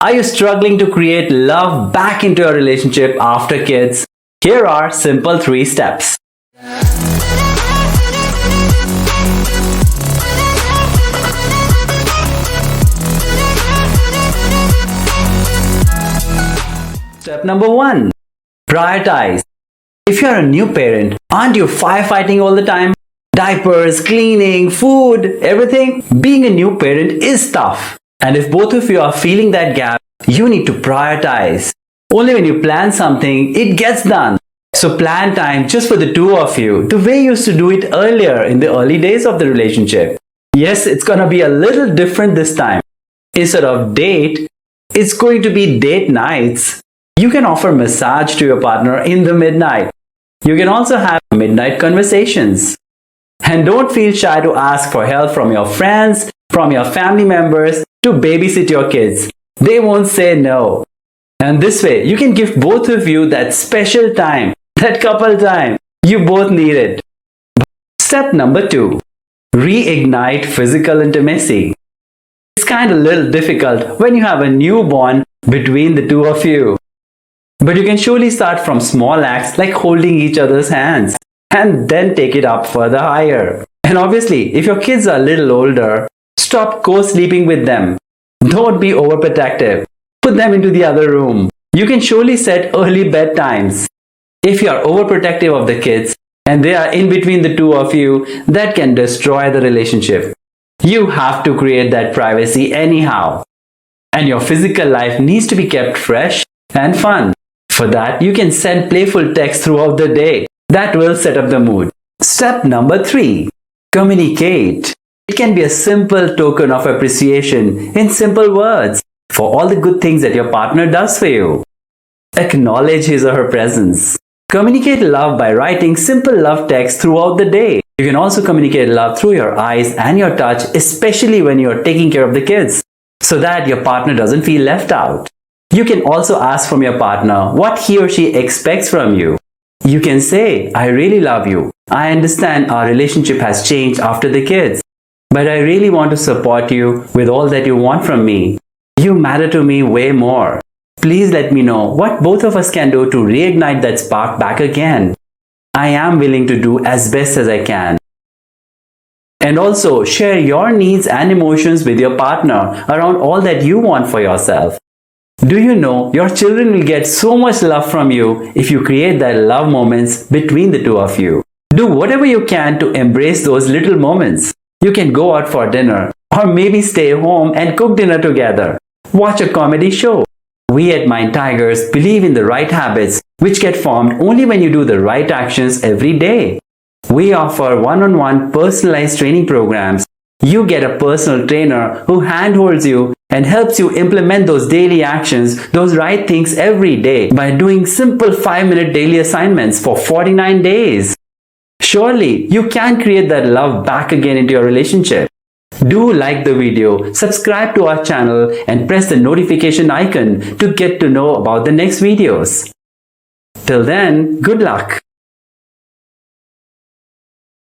Are you struggling to create love back into your relationship after kids? Here are simple 3 steps. Step number 1. Prioritize. If you're a new parent, aren't you firefighting all the time? Diapers, cleaning, food, everything? Being a new parent is tough. And if both of you are feeling that gap, you need to prioritize. Only when you plan something, it gets done. So plan time just for the 2 of you, the way you used to do it earlier in the early days of the relationship. Yes, it's gonna be a little different this time. Instead of date, it's going to be date nights. You can offer massage to your partner in the midnight. You can also have midnight conversations. And don't feel shy to ask for help from your friends, from your family members to babysit your kids. They won't say no. And this way, you can give both of you that special time, that couple time. You both need it. Step number 2. Reignite physical intimacy. It's kind of a little difficult when you have a newborn between the 2 of you. But you can surely start from small acts like holding each other's hands and then take it up further higher. And obviously, if your kids are a little older, stop co-sleeping with them. Don't be overprotective. Put them into the other room. You can surely set early bedtimes. If you are overprotective of the kids and they are in between the 2 of you, that can destroy the relationship. You have to create that privacy anyhow. And your physical life needs to be kept fresh and fun. For that, you can send playful texts throughout the day. That will set up the mood. Step number 3. Communicate. It can be a simple token of appreciation in simple words for all the good things that your partner does for you. Acknowledge his or her presence. Communicate love by writing simple love texts throughout the day. You can also communicate love through your eyes and your touch, especially when you are taking care of the kids, so that your partner doesn't feel left out. You can also ask from your partner what he or she expects from you. You can say, I really love you. I understand our relationship has changed after the kids, but I really want to support you with all that you want from me. You matter to me way more. Please let me know what both of us can do to reignite that spark back again. I am willing to do as best as I can. And also share your needs and emotions with your partner around all that you want for yourself. Do you know your children will get so much love from you if you create that love moments between the 2 of you. Do whatever you can to embrace those little moments. You can go out for dinner or maybe stay home and cook dinner together. Watch a comedy show. We at Mind Tigers believe in the right habits which get formed only when you do the right actions every day. We offer one-on-one personalized training programs. You get a personal trainer who handholds you and helps you implement those daily actions, those right things every day by doing simple 5-minute daily assignments for 49 days. Surely, you can create that love back again into your relationship. Do like the video, subscribe to our channel and press the notification icon to get to know about the next videos. Till then, good luck.